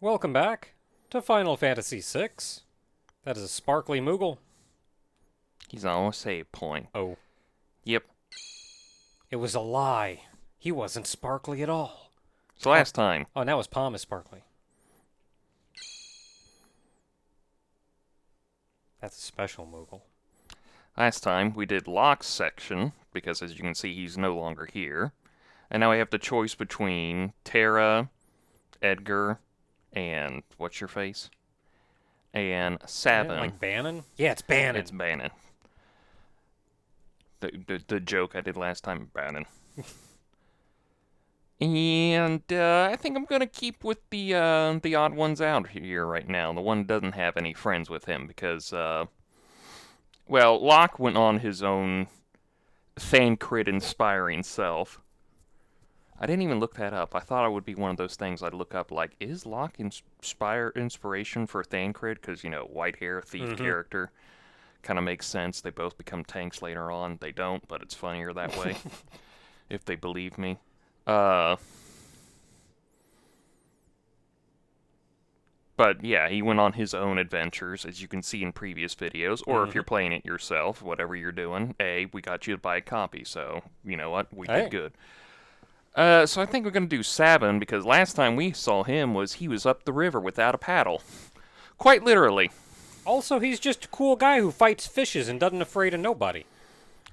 Welcome back to Final Fantasy VI. That is a sparkly Moogle. He's almost save point. Oh. Yep. It was a lie. He wasn't sparkly at all. So last time. Oh, now his palm is sparkly. That's a special Moogle. Last time we did Locke's section, because as you can see he's no longer here. And now we have the choice between Terra, Edgar, and what's your face? And Sabin. Yeah, like Bannon? Yeah, it's Bannon. It's Bannon. The joke I did last time, Bannon. And I think I'm gonna keep with the odd ones out here right now. The one that doesn't have any friends with him because well, Locke went on his own Thancred inspiring self. I didn't even look that up. I thought it would be one of those things I'd look up, like, is Locke inspiration for Thancred? Because, you know, white hair, thief character. Kind of makes sense. They both become tanks later on. They don't, but it's funnier that way. If they believe me. But, yeah, he went on his own adventures, as you can see in previous videos. Or if you're playing it yourself, whatever you're doing. We got you to buy a copy, so, you know what? We did good. So I think we're going to do Sabin, because last time we saw him he was up the river without a paddle. Quite literally. Also, he's just a cool guy who fights fishes and doesn't afraid of nobody.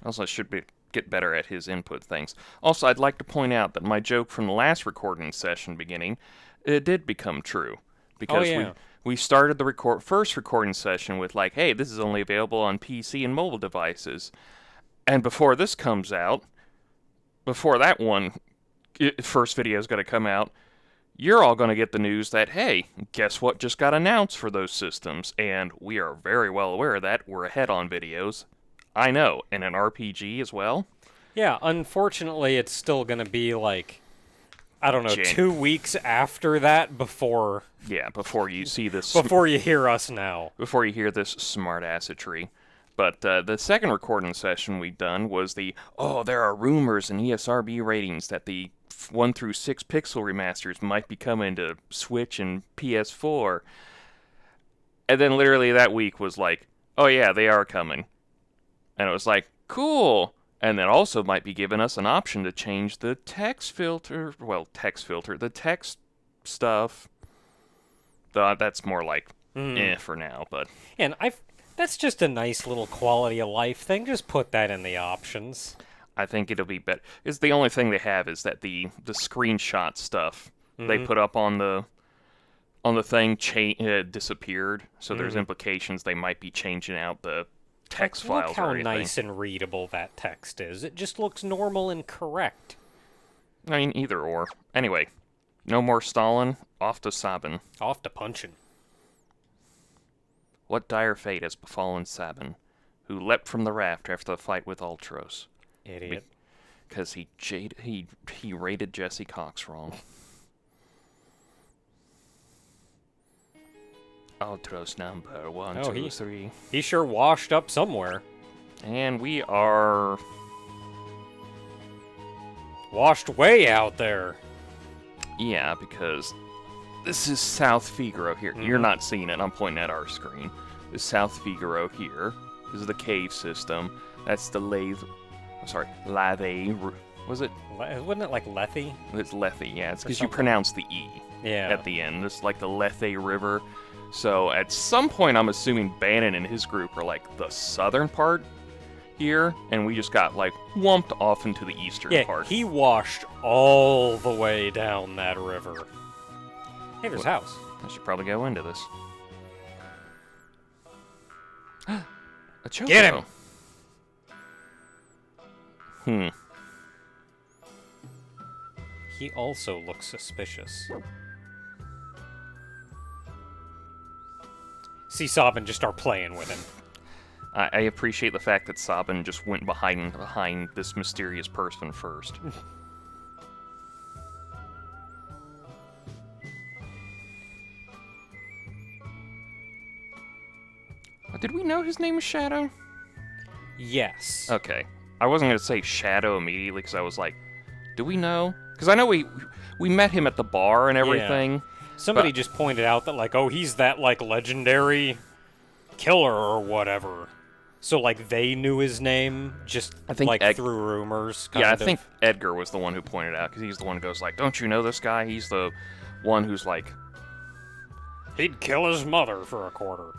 Also, I should get better at his input things. Also, I'd like to point out that my joke from the last recording session beginning, it did become true. Because we started the first recording session with like, hey, this is only available on PC and mobile devices. And before this comes out, before that first video is going to come out, you're all going to get the news that, hey, guess what just got announced for those systems? And we are very well aware of that. We're ahead on videos. I know. And an RPG as well. Yeah, unfortunately, it's still going to be like, I don't know, 2 weeks after that before... Yeah, before you see this... Before you hear us now. Before you hear this smart-assetry. But the second recording session we'd done was there are rumors and ESRB ratings that the 1 through 6 pixel remasters might be coming to Switch and PS4. And then literally that week was like, oh yeah, they are coming. And it was like, cool. And then also might be giving us an option to change the text filter. Well, the text stuff. That's more like, for now. But and that's just a nice little quality of life thing. Just put that in the options. I think it'll be better. It's the only thing they have is that the screenshot stuff they put up on the thing disappeared. So there's implications they might be changing out the text files. Look how nice and readable that text is. It just looks normal and correct. I mean, either or. Anyway, no more Stalin. Off to Sabin. Off to punching. What dire fate has befallen Sabin, who leapt from the raft after the fight with Ultros? Idiot. Because he rated Jesse Cox wrong. Ultros number 1, 2, 3. He sure washed up somewhere. And we are... washed way out there. Yeah, because... this is South Figaro here. You're not seeing it. I'm pointing at our screen. This is South Figaro here. This is the cave system. That's the Lethe. Was it? Wasn't it like Lethe? It's Lethe, yeah. It's because you pronounce the E at the end. It's like the Lethe River. So at some point, I'm assuming Bannon and his group are like the southern part here, and we just got like whumped off into the eastern part. Yeah, he washed all the way down that river. Hey, there's a house. I should probably go into this. A choco. Get him! He also looks suspicious. See Sabin just start playing with him. I appreciate the fact that Sabin just went behind this mysterious person first. Did we know his name was Shadow? Yes. Okay. I wasn't going to say Shadow immediately because I was like, do we know? Because I know we met him at the bar and everything. Somebody just pointed out that, like, oh, he's that, like, legendary killer or whatever. So, like, they knew his name just, like, through rumors, kind of. I think Edgar was the one who pointed out, because he's the one who goes, like, don't you know this guy? He's the one who's, like... He'd kill his mother for a quarter.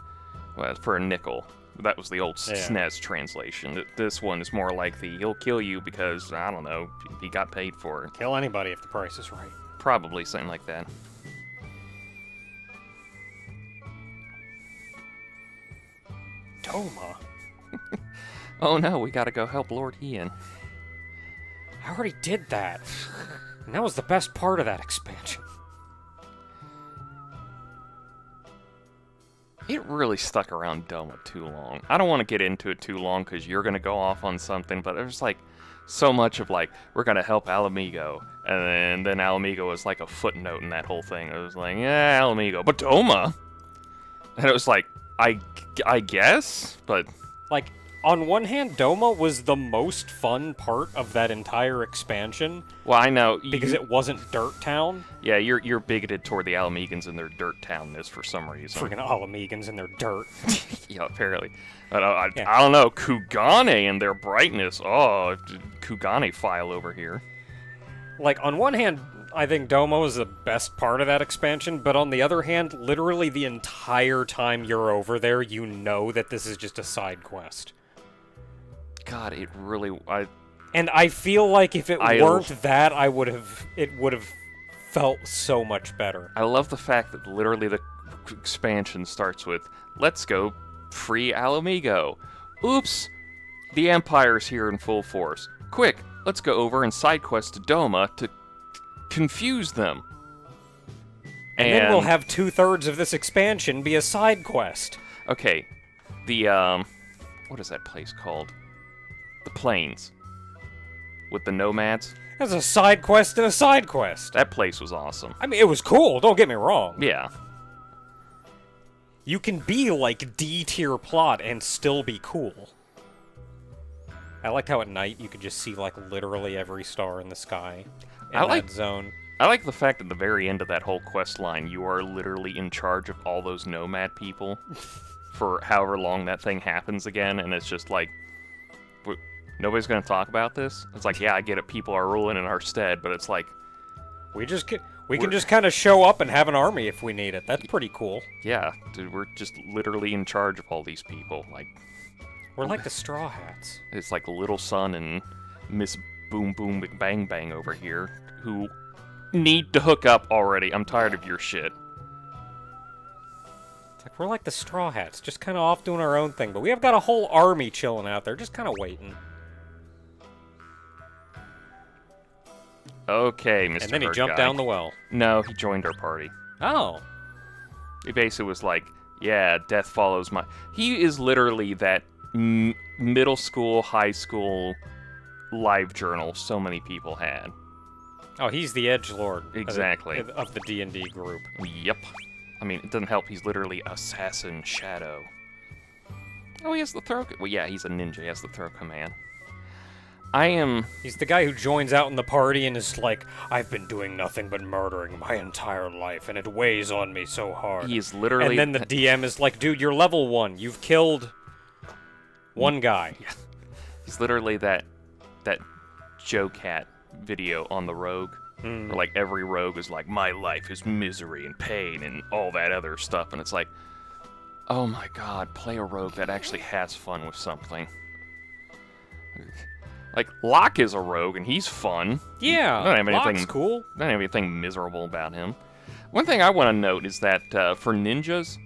Well, for a nickel. That was the old SNES translation. This one is more like he'll kill you because, I don't know, he got paid for it. Kill anybody if the price is right. Probably something like that. Doma. Oh no, we gotta go help Lord Ian. I already did that. And that was the best part of that expansion. It really stuck around Doma too long. I don't want to get into it too long because you're going to go off on something, but there's like so much of like, we're going to help Alamigo. And then Alamigo was like a footnote in that whole thing. It was like, yeah, Alamigo, but Doma? And it was like, I guess, but... Like, on one hand, Doma was the most fun part of that entire expansion. Well, I know. Because it wasn't Dirt Town. Yeah, you're bigoted toward the Alamegans and their Dirt Townness for some reason. Freaking Alamegans and their dirt. Yeah, apparently. I don't know. Kugane and their brightness. Oh, Kugane file over here. Like, on one hand, I think Doma was the best part of that expansion, but on the other hand, literally the entire time you're over there, you know that this is just a side quest. God, it really... And I feel like if it weren't that, it would have felt so much better. I love the fact that literally the expansion starts with, let's go free Alamigo. Oops, the Empire's here in full force. Quick, let's go over and side quest to Doma to confuse them. And then we'll have 2/3 of this expansion be a side quest. Okay, the, what is that place called? The Plains. With the nomads. That's a side quest and a side quest. That place was awesome. I mean, it was cool, don't get me wrong. Yeah. You can be, like, D-tier plot and still be cool. I liked how at night you could just see, like, literally every star in the sky in that zone. I like the fact at the very end of that whole quest line, you are literally in charge of all those nomad people for however long that thing happens again, and it's just like... Nobody's going to talk about this? It's like, yeah, I get it, people are ruling in our stead, but it's like... We can just kind of show up and have an army if we need it. That's pretty cool. Yeah, dude, we're just literally in charge of all these people. Like, we're like the Straw Hats. It's like Little Sun and Miss Boom Boom Bang Bang over here, who need to hook up already. I'm tired of your shit. It's like, we're like the Straw Hats, just kind of off doing our own thing, but we have got a whole army chilling out there, just kind of waiting. Okay, Mr. And then he jumped down the well. No, he joined our party. Oh. He basically was like, yeah, death follows my... He is literally that middle school, high school live journal so many people had. Oh, he's the edgelord. Exactly. Of the D&D group. Yep. I mean, it doesn't help. He's literally Assassin Shadow. Oh, he has the throw... Well, yeah, he's a ninja. He has the throw command. He's the guy who joins out in the party and is like, I've been doing nothing but murdering my entire life, and it weighs on me so hard. He is literally... And then the DM is like, dude, you're level 1. You've killed one guy. He's literally that Joe Cat video on the rogue. Where, like, every rogue is like, my life is misery and pain and all that other stuff. And it's like, oh my god, play a rogue that actually has fun with something. Like, Locke is a rogue, and he's fun. Yeah, Locke's cool. Don't have anything miserable about him. One thing I want to note is that for ninjas,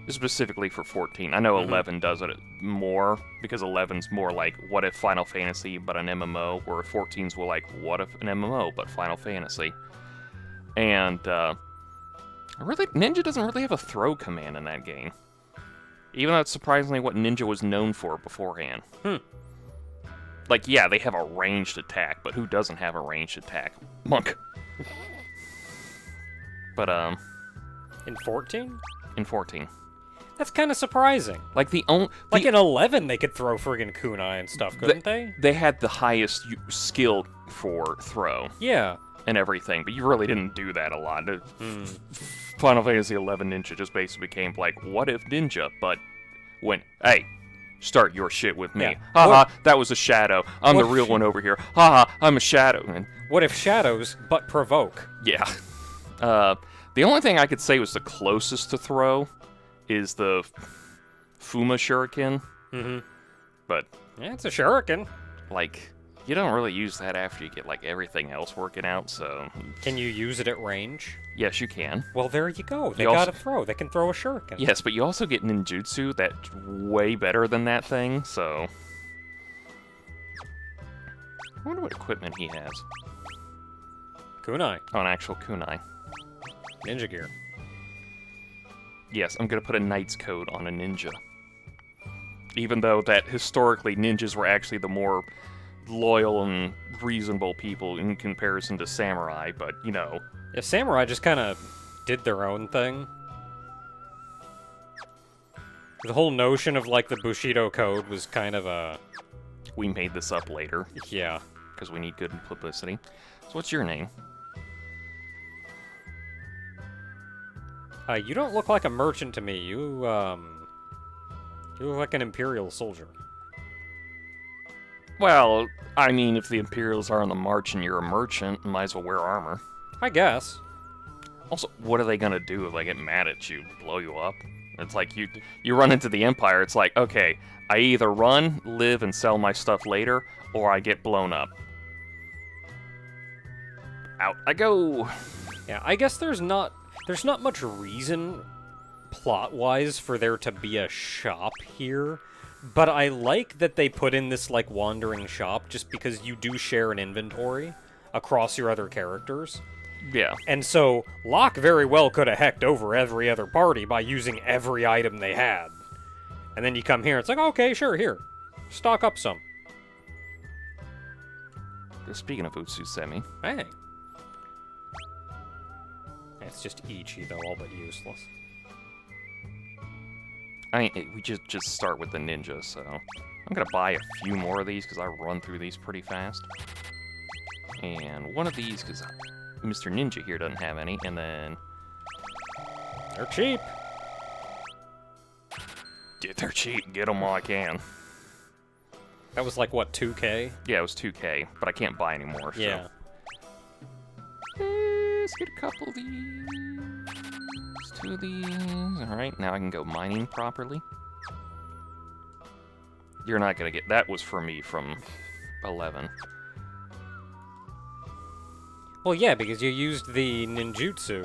specifically for 14, I know 11 does it more, because 11's more like, what if Final Fantasy, but an MMO, where 14's were like, what if an MMO, but Final Fantasy. And, Ninja doesn't really have a throw command in that game. Even though it's surprisingly what Ninja was known for beforehand. Like, yeah, they have a ranged attack, but who doesn't have a ranged attack? Monk. But, In 14? In 14. That's kind of surprising. Like, in 11, they could throw friggin' kunai and stuff, couldn't they? They had the highest skill for throw. Yeah. and everything, but you really didn't do that a lot. Final Fantasy XI Ninja just basically became like, what if Ninja, but went, hey, start your shit with me. Yeah. Haha, that was a shadow. I'm the real one over here. Haha, I'm a shadow. And what if Shadows, but provoke? yeah. The only thing I could say was the closest to throw is the Fuma Shuriken. But Yeah, it's a shuriken. like, you don't really use that after you get like everything else working out, so Can you use it at range? yes, you can. Well, there you go. They You also- gotta throw. They can throw a shuriken. Yes, but you also get ninjutsu that's way better than that thing, so I wonder what equipment he has. Kunai. Oh, an actual kunai. Ninja gear. Yes, I'm gonna put a knight's coat on a ninja. Even though that historically ninjas were actually the more loyal and reasonable people in comparison to samurai, but you know. Yeah, samurai just kind of did their own thing. The whole notion of like the Bushido code was kind of a We made this up later yeah. because we need good publicity. So what's your name? You don't look like a merchant to me. You look like an Imperial soldier. Well, I mean, if the Imperials are on the march and you're a merchant, you might as well wear armor. I guess. Also, what are they gonna do if they get mad at you? Blow you up? It's like you run into the Empire, it's like, okay, I either run, live, and sell my stuff later, or I get blown up. Out I go! Yeah, I guess there's not much reason plot-wise for there to be a shop here, but I like that they put in this like wandering shop just because you do share an inventory across your other characters. Yeah. And so Locke very well could have hecked over every other party by using every item they had. And then you come here, it's like, okay, sure, here. Stock up some. Speaking of Utsusemi, Hey. It's just Ichi, though, all but useless. we just start with the ninja, so I'm gonna buy a few more of these because I run through these pretty fast. And one of these because Mr. Ninja here doesn't have any, and then They're cheap. they're cheap. Get them while I can. That was like, what, 2K? Yeah, it was 2K, but I can't buy anymore. So. Yeah. Let's get a couple of these. 2 of these. Alright, now I can go mining properly. You're not gonna get... That was for me from 11. Well, yeah, because you used the ninjutsu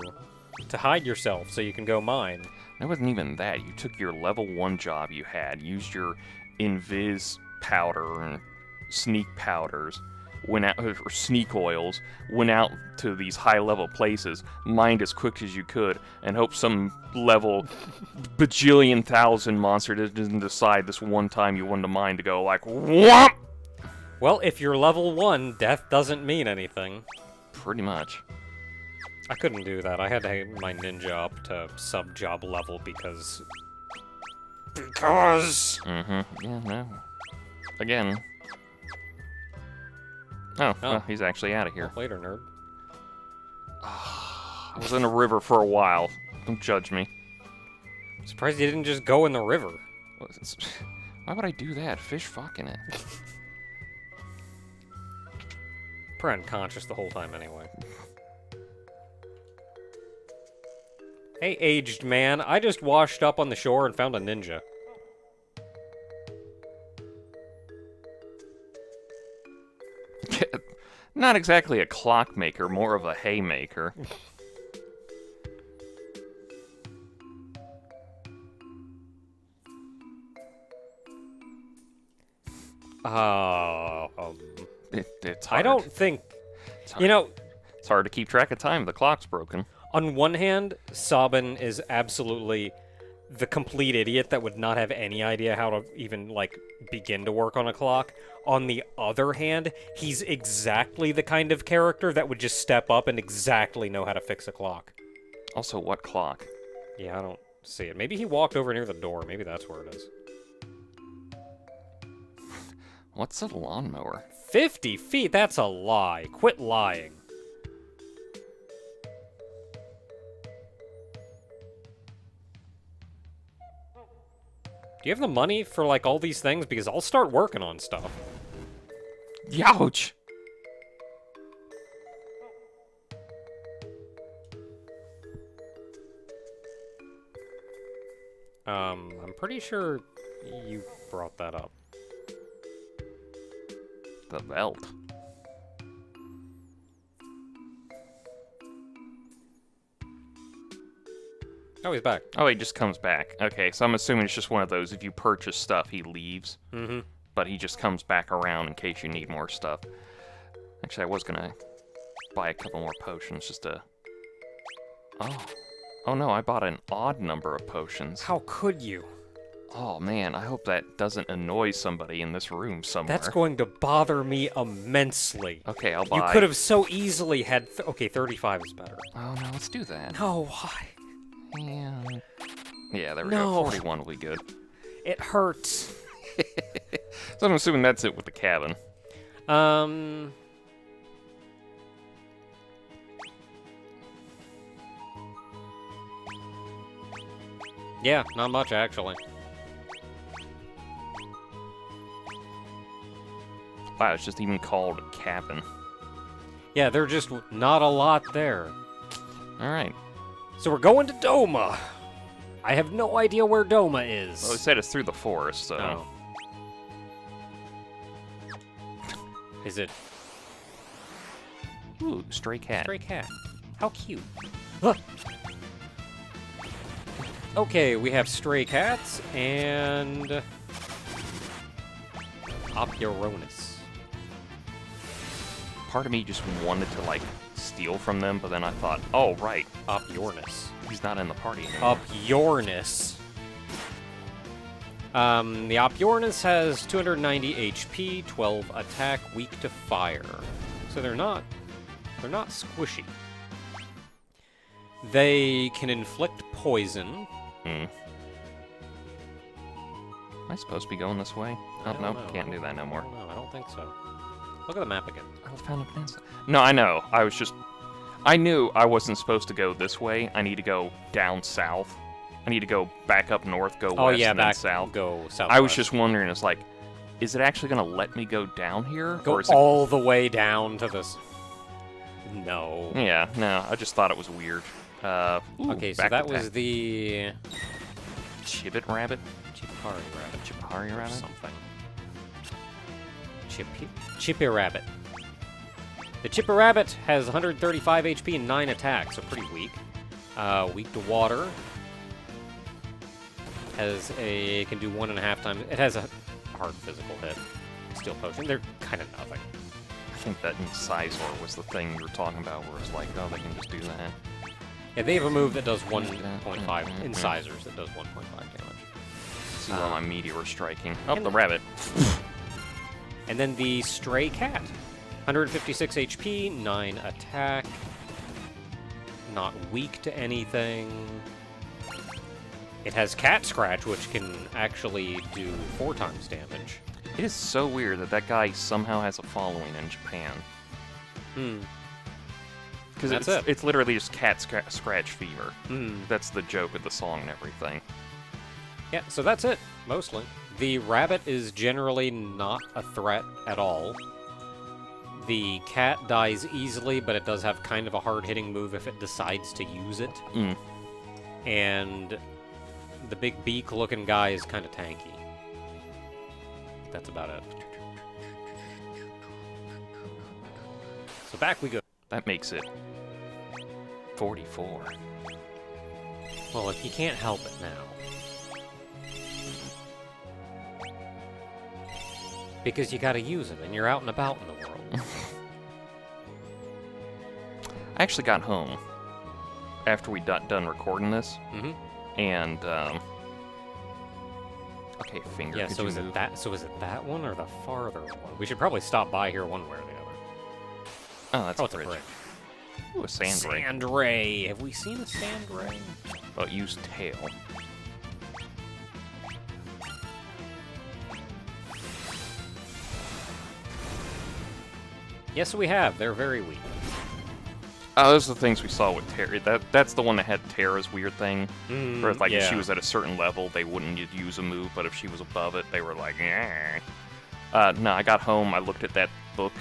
to hide yourself so you can go mine. That wasn't even that. You took your level 1 job you had, used your invis powder and sneak powders, went out, or sneak oils, went out to these high-level places, mined as quick as you could, and hope some level bajillion thousand monster didn't decide this one time you wanted to mine to go like, whomp! Well, if you're level 1, death doesn't mean anything. Pretty much. I couldn't do that. I had to get my ninja up to sub-job level because... Yeah, no. Again. Oh, well, he's actually out of here. Later, nerd. I was in a river for a while. Don't judge me. I'm surprised you didn't just go in the river. Why would I do that? Fish fucking it. Probably unconscious the whole time anyway. Hey, aged man. I just washed up on the shore and found a ninja. Not exactly a clockmaker, more of a haymaker. It's hard. I don't think... It's hard. You know, It's hard to keep track of time. The clock's broken. on one hand, Sabin is absolutely the complete idiot that would not have any idea how to even, like, begin to work on a clock. On the other hand, he's exactly the kind of character that would just step up and exactly know how to fix a clock. Also, what clock? Yeah, I don't see it. Maybe he walked over near the door. Maybe that's where it is. What's a lawnmower? 50 feet? That's a lie. Quit lying. Do you have the money for, like, all these things? Because I'll start working on stuff. Youch! I'm pretty sure you brought that up. The belt. Oh, he's back. Oh, he just comes back. Okay, so I'm assuming it's just one of those, if you purchase stuff, he leaves. Mm-hmm. But he just comes back around in case you need more stuff. Actually, I was gonna buy a couple more potions just to... Oh. Oh no, I bought an odd number of potions. How could you? Oh man, I hope that doesn't annoy somebody in this room somewhere. That's going to bother me immensely. Okay, I'll buy... You could have so easily had... okay, 35 is better. Oh no, let's do that. No, why? And... yeah, there we No. go. 41 will be good. It hurts. So I'm assuming that's it with the cabin. Yeah, not much, actually. Wow, it's just even called a cabin. Yeah, there's just not a lot there. Alright. So we're going to Doma. I have no idea where Doma is. Well, it said it's through the forest, so... Oh. Is it Ooh, stray cat. stray cat? How cute. Huh. Okay, we have stray cats and Opioronus. Part of me just wanted to, like, steal from them, but then I thought, oh, right, Opioronus. he's not in the party anymore. Opioronus. The Opioronus has 290 HP, 12 attack, weak to fire. So they're not squishy. They can inflict poison. Hmm. Am I supposed to be going this way? I Oh, don't no, know. can't do that no more. No, I don't think so. Look at the map again. I found a peninsula. No, I know. I knew I wasn't supposed to go this way. I need to go down south. I need to go back up north, go Oh west, yeah, and then back south. Go south. I was just wondering, it's like, is it actually going to let me go down here? go or is it... all the way down to this. No. Yeah, no, I just thought it was weird. Ooh, Okay, so back that to was the Chibbit rabbit? Chipari rabbit. Chipari Or rabbit? something. Chippy rabbit. The Chipper rabbit has 135 HP and 9 attacks, so pretty weak. Weak to water. Can do 1.5 times. It has a hard physical hit. Steel potion. They're kind of nothing. I think that Incisor was the thing you were talking about, where it's like, oh, they can just do that. Yeah, they have a move that does 1.5 incisors that does 1.5 damage. See one of my meteor striking. Oh, and- the rabbit. And then the stray cat. 156 HP, 9 attack. Not weak to anything. It has cat scratch, which can actually do 4 times damage. It is so weird that that guy somehow has a following in Japan. Because it's literally just cat scratch fever. That's the joke of the song and everything. Yeah, so that's it, mostly. The rabbit is generally not a threat at all. The cat dies easily, but it does have kind of a hard-hitting move if it decides to use it. And the big beak-looking guy is kind of tanky. That's about it. So back we go. That makes it 44. Well, if you can't help it now. Because you gotta use them, and you're out and about in the world. I actually got home after we done recording this, and okay, finger. Yeah. So is it that? So is it that one or the farther one? We should probably stop by here one way or the other. Oh, that's Oh, a it's a bridge. brick. Ooh, a sand ray. Sand ray. Have we seen a sand ray? Oh, use tail. Yes, we have. They're very weak. those are the things we saw with Terra. That's the one that had Terra's weird thing. Where it's like if she was at a certain level, they wouldn't use a move, but if she was above it, they were like, no, I got home, I looked at that book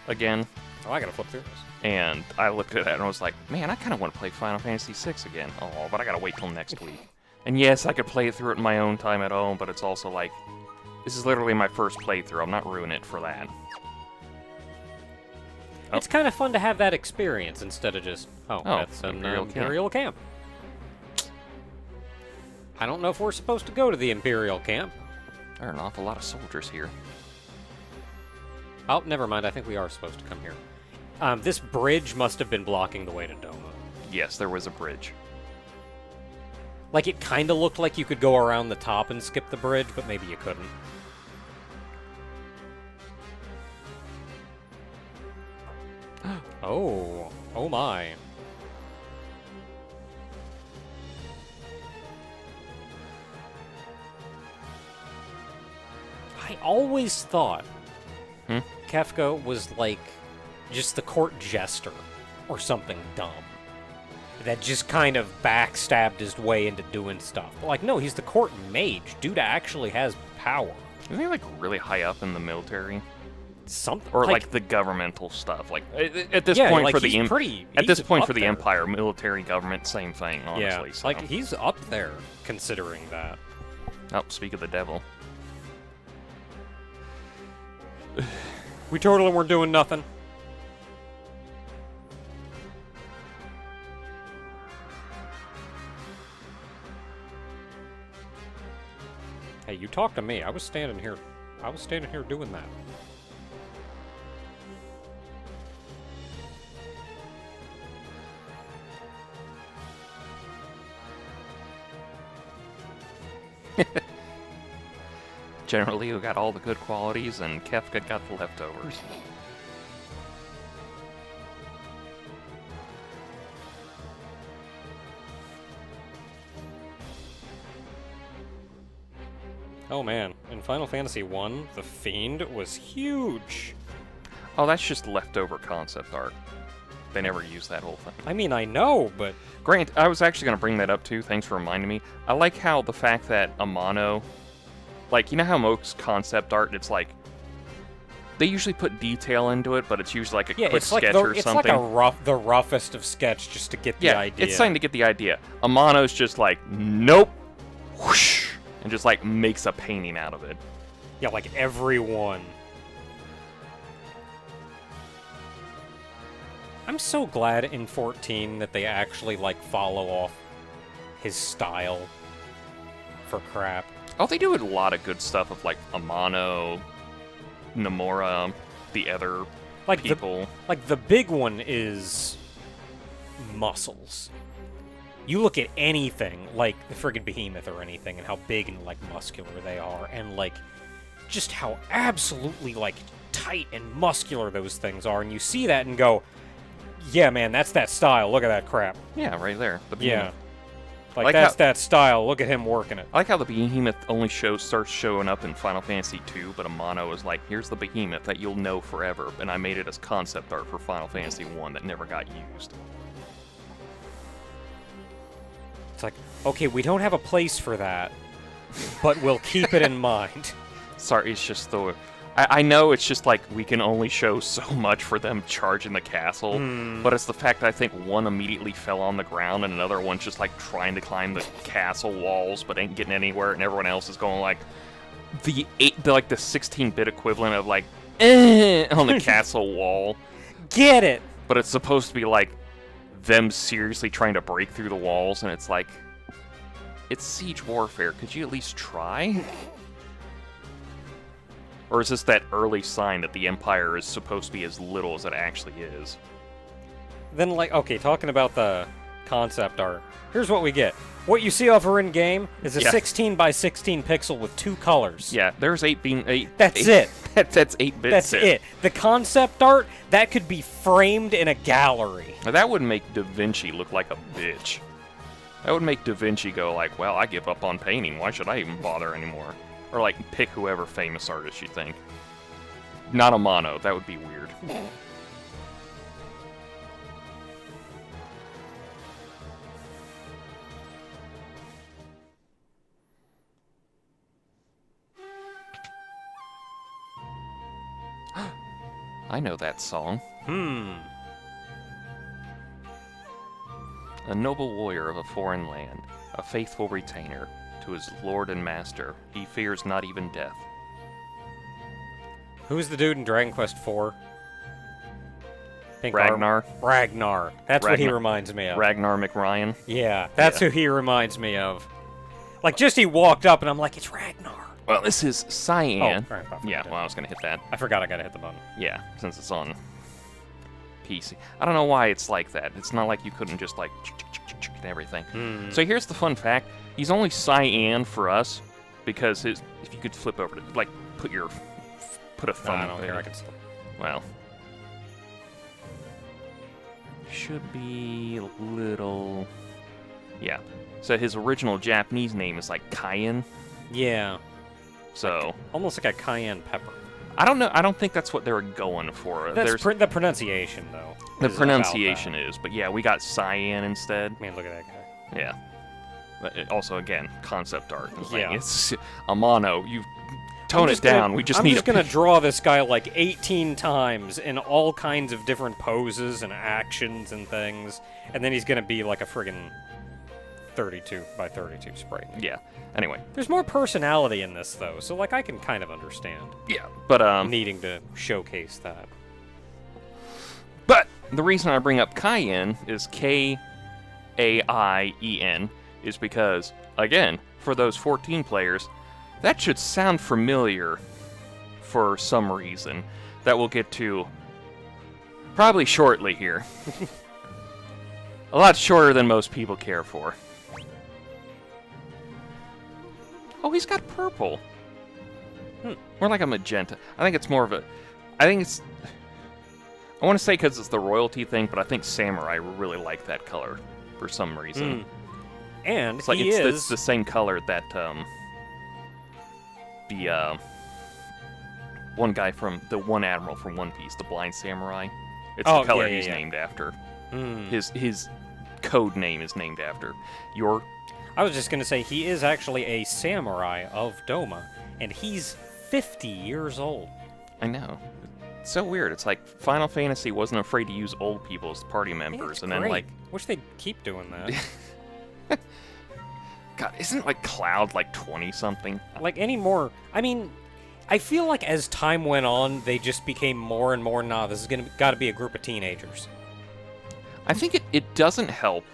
again. Oh, I gotta flip through this. And I looked at it and I was like, man, I kind of want to play Final Fantasy VI again. Oh, but I gotta wait till next week. And yes, I could play through it in my own time at home, but it's also like, this is literally my first playthrough. I'm not ruining it for that. It's kind of fun to have that experience instead of just, that's an Imperial camp. I don't know if we're supposed to go to the Imperial camp. There are an awful lot of soldiers here. Oh, never mind. I think we are supposed to come here. This bridge must have been blocking the way to Doma. Yes, there was a bridge. Like, it kind of looked like you could go around the top and skip the bridge, but maybe you couldn't. Oh my. I always thought Kefka was like just the court jester or something dumb that just kind of backstabbed his way into doing stuff. But like, no, he's the court mage. Dude actually has power. Isn't he like really high up in the military? Something or like the governmental stuff. Like at this point like for the for the Empire, military government, same thing. Honestly, so. Like he's up there considering that. Oh, speak of the devil. We totally weren't doing nothing. Hey, you talk to me. I was standing here doing that. Generally, we got all the good qualities, and Kefka got the leftovers. Oh man, in Final Fantasy I, the Fiend was huge. Oh, that's just leftover concept art. They never used that whole thing. I mean, I know, but... Grant, I was actually going to bring that up too, thanks for reminding me. I like how the fact that Amano... Like, you know how most concept art, it's like... They usually put detail into it, but it's usually like a quick sketch or something. It's like the roughest of sketch just to get the idea. It's something to get the idea. Amano's just like, nope, whoosh, and just like makes a painting out of it. Yeah, like everyone. I'm so glad in 14 that they actually like follow off his style for crap. Oh, they do a lot of good stuff of like Amano, Nomura, the other people. The big one is muscles. You look at anything like the friggin' Behemoth or anything and how big and like muscular they are, and like just how absolutely like tight and muscular those things are, and you see that and go, yeah, man, that's that style. Look at that crap. Yeah, right there. The Behemoth. Yeah. Like that's that style. Look at him working it. I like how the Behemoth only starts showing up in Final Fantasy II, but Amano is like, here's the Behemoth that you'll know forever, and I made it as concept art for Final Fantasy I that never got used. It's like, okay, we don't have a place for that, but we'll keep it in mind. Sorry, it's just the... I know it's just like we can only show so much for them charging the castle, but it's the fact that I think one immediately fell on the ground and another one's just like trying to climb the castle walls but ain't getting anywhere, and everyone else is going like the 16-bit equivalent of like on the castle wall. Get it! But it's supposed to be like them seriously trying to break through the walls, and it's like, it's siege warfare. Could you at least try? Or is this that early sign that the Empire is supposed to be as little as it actually is? Then, like, okay, talking about the concept art, here's what we get. What you see over in game is a 16 by 16 pixel with 2 colors. Yeah, there's 8. That's it. That's 8-bit. That's it. The concept art, that could be framed in a gallery. Now, that would make Da Vinci look like a bitch. That would make Da Vinci go like, well, I give up on painting. Why should I even bother anymore? Or, like, pick whoever famous artist you think. Not Amano. That would be weird. I know that song. A noble warrior of a foreign land, a faithful retainer to his lord and master, he fears not even death. Who's the dude in Dragon Quest IV? Ragnar. Ragnar. That's what he reminds me of. Ragnar McRyan. Yeah, that's who he reminds me of. Like, just he walked up and I'm like, it's Ragnar. Well, this is Cyan. Oh, right, yeah, well, I was going to hit that. I forgot I got to hit the button. Yeah, since it's on PC. I don't know why it's like that. It's not like you couldn't just, like, and everything. So here's the fun fact. He's only Cyan for us because if you could flip over to, like, put a thumb I don't care. I can still... Well. Should be a little... Yeah. So his original Japanese name is, like, Cyan. Yeah. So... almost like a cayenne pepper. I don't know. I don't think that's what they were going for. That's the pronunciation, though. The pronunciation is, but yeah, we got Cyan instead. Man, look at that guy. Yeah. But also, again, concept art. Yeah. It's a mono. You tone it down. We just need. I'm just gonna draw this guy like 18 times in all kinds of different poses and actions and things, and then he's gonna be like a friggin' 32 by 32 sprite. Yeah. Anyway. There's more personality in this, though, so, like, I can kind of understand. Yeah, but, needing to showcase that. But the reason I bring up Cyan is Kaien, is because, again, for those 14 players, that should sound familiar for some reason that we'll get to probably shortly here. A lot shorter than most people care for. Oh, he's got purple. More like a magenta. I think it's more of a... I want to say because it's the royalty thing, but I think samurai really like that color for some reason. And it's like it's the same color that the one guy from the one admiral from One Piece, the blind samurai. It's the color he's named after. His code name is named after. I was just going to say, he is actually a samurai of Doma, and he's 50 years old. I know. It's so weird. It's like Final Fantasy wasn't afraid to use old people as party members, and great. then, like... Wish they'd keep doing that. God, isn't, like, Cloud, like, 20-something? Like, any more... I mean, I feel like as time went on, they just became more and more, nah, this is got to be a group of teenagers. I think it doesn't help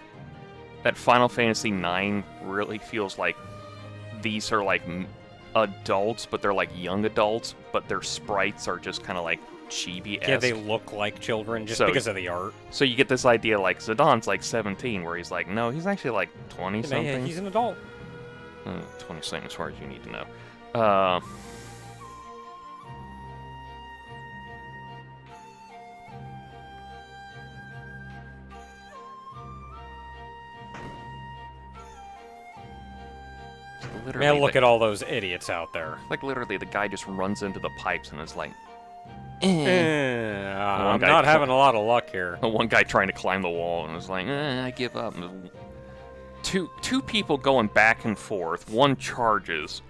that Final Fantasy IX really feels like these are like adults, but they're like young adults, but their sprites are just kind of like chibi-esque. Yeah, they look like children just because of the art. So you get this idea like Zidon's like 17, where he's like, no, he's actually like 20-something. Yeah, he's an adult. 20-something as far as you need to know. Man, look at all those idiots out there. Like, literally, the guy just runs into the pipes and is like, I'm not having a lot of luck here. One guy trying to climb the wall and was like, I give up. Two people going back and forth. One charges.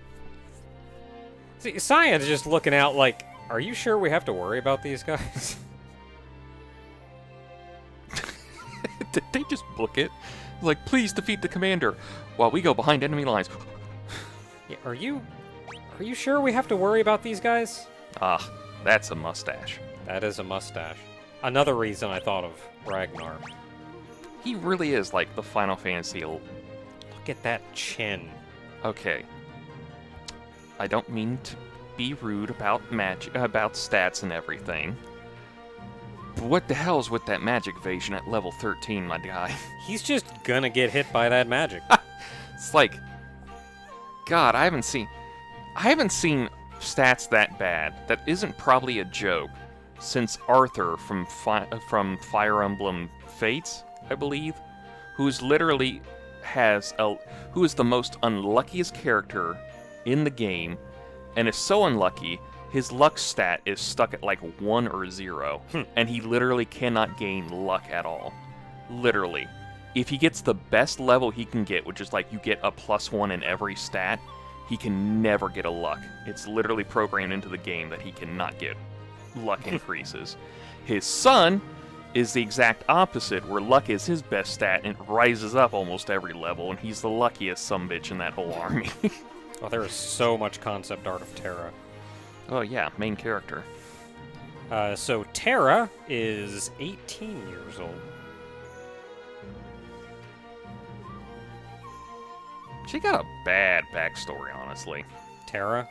See, Cyan's just looking out like, are you sure we have to worry about these guys? Did they just book it? Like, please defeat the commander while we go behind enemy lines. Yeah, are you sure we have to worry about these guys? Ah, that's a mustache. That is a mustache. Another reason I thought of Ragnar. He really is like the Final Fantasy. Look at that chin. Okay. I don't mean to be rude about about stats and everything. But what the hell's with that magic evasion at level 13, my guy? He's just gonna get hit by that magic. It's like, God, I haven't seen stats that bad. That isn't probably a joke since Arthur from Fire Emblem Fates, I believe, who is the most unluckiest character in the game, and is so unlucky his luck stat is stuck at like 1 or 0, and he literally cannot gain luck at all. Literally. If he gets the best level he can get, which is like you get a +1 in every stat, he can never get a luck. It's literally programmed into the game that he cannot get luck increases. His son is the exact opposite, where luck is his best stat and it rises up almost every level, and he's the luckiest sumbitch in that whole army. Oh, there is so much concept art of Terra. Oh yeah, main character. So Terra is 18 years old. She got a bad backstory, honestly. Terra?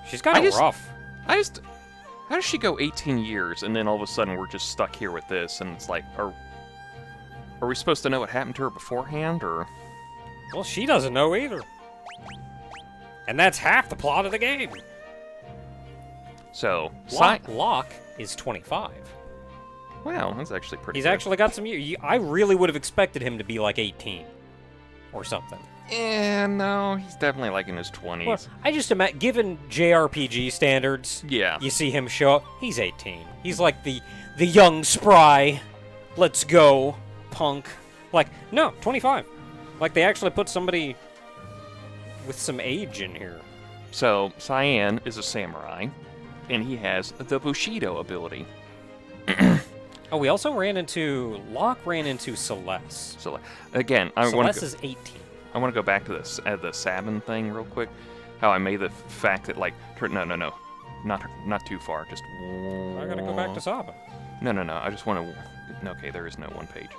She's kind of rough. How does she go 18 years and then all of a sudden we're just stuck here with this, and it's like, are we supposed to know what happened to her beforehand, or? Well, she doesn't know either. And that's half the plot of the game. So, Locke is 25. Wow, that's actually pretty He's good. actually got some years. I really would have expected him to be like 18 or something. No, he's definitely like in his 20s. Well, I just imagine, given JRPG standards, Yeah. you see him show up, he's 18. He's like the young, spry, let's go, punk. Like, no, 25. Like, they actually put somebody with some age in here. So, Cyan is a samurai, and he has the Bushido ability. Oh, we also Locke ran into Celeste. So, again, I want Celeste is 18. I want to go back to this the Sabin thing real quick. How I made the fact that, like, no, not too far. Just I gotta go back to Sabin. No. I just want to. Okay, there is no one page.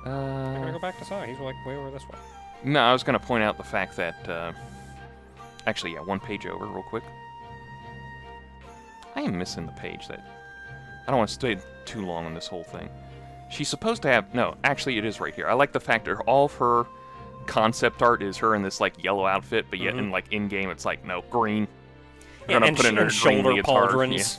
I gotta go back to Sabin. He's like way over this way. No, I was gonna point out the fact that. Actually, yeah, one page over, real quick. I am missing the page that. I don't want to stay too long on this whole thing. She's supposed to have. No, actually, it is right here. I like the fact that all of her concept art is her in this like yellow outfit, but yet in like in game it's like no green. Yeah, and, shoulder pauldrons.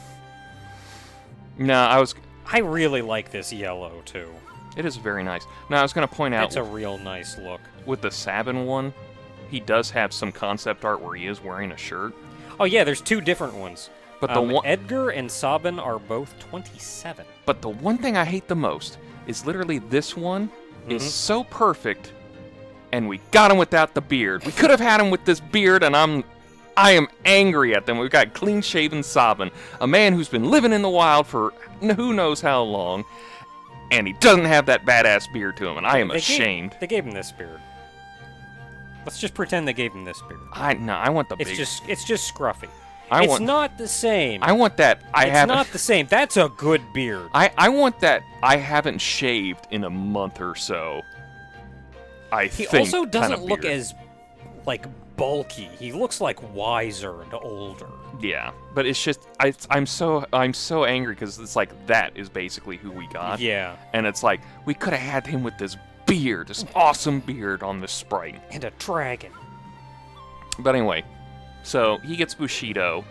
Yeah. No, I really like this yellow too. It is very nice. Now I was going to point out. It's a real nice look. With the Sabin one, he does have some concept art where he is wearing a shirt. Oh yeah, there's two different ones. But the one Edgar and Sabin are both 27. But the one thing I hate the most is literally this one is so perfect. And we got him without the beard. We could have had him with this beard, and I am angry at them. We've got clean-shaven Sabin, a man who's been living in the wild for who knows how long, and he doesn't have that badass beard to him, and I am ashamed. They gave him this beard. Let's just pretend they gave him this beard. I want the big. It's just scruffy. It's not the same. I want that. It's not the same. That's a good beard. I want that. I haven't shaved in a month or so. He also doesn't look as, like, bulky. He looks, like, wiser and older. Yeah, but it's just I'm so angry because it's like that is basically who we got. Yeah. And it's like we could have had him with this beard, this awesome beard on this sprite. And a dragon. But anyway, so he gets Bushido.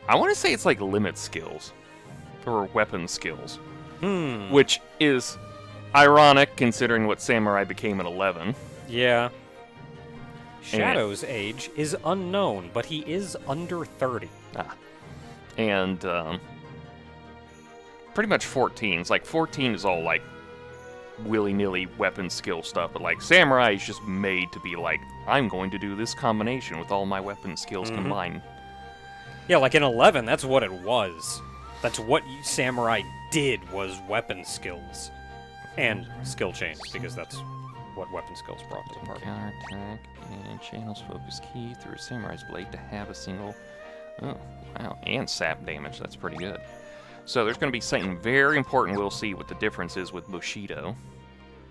I want to say it's like limit skills or weapon skills, which is ironic considering what Samurai became at 11. Yeah. Shadow's age is unknown, but he is under 30. And pretty much 14. It's like 14 is all like willy-nilly weapon skill stuff, but like Samurai is just made to be like, I'm going to do this combination with all my weapon skills combined. Yeah, like in 11, that's what it was. That's what Samurai did, was weapon skills. And skill chains, because that's what weapon skills brought to the party. Counterattack and channels focus key through a Samurai's blade to have a single... Oh, wow. And sap damage. That's pretty good. So there's going to be something very important we'll see what the difference is with Bushido.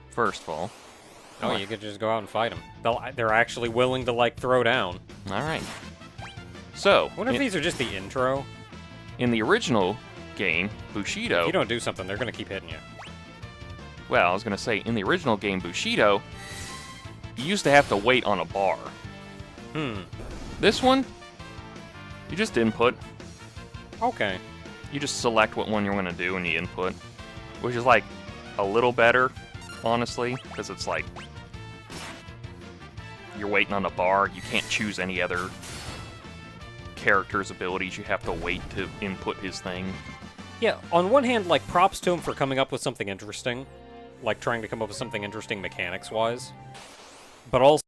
First of all. Oh, you could just go out and fight them. They're actually willing to, like, throw down. All right. So... I wonder if these are just the intro. In the original game, Bushido... If you don't do something, they're going to keep hitting you. Well, I was going to say, in the original game, Bushido, you used to have to wait on a bar. This one, you just input. Okay. You just select what one you're going to do and you input. Which is, like, a little better, honestly, because it's like, you're waiting on a bar, you can't choose any other character's abilities, you have to wait to input his thing. Yeah, on one hand, like, props to him for coming up with something interesting. Like, trying to come up with something interesting mechanics-wise. But also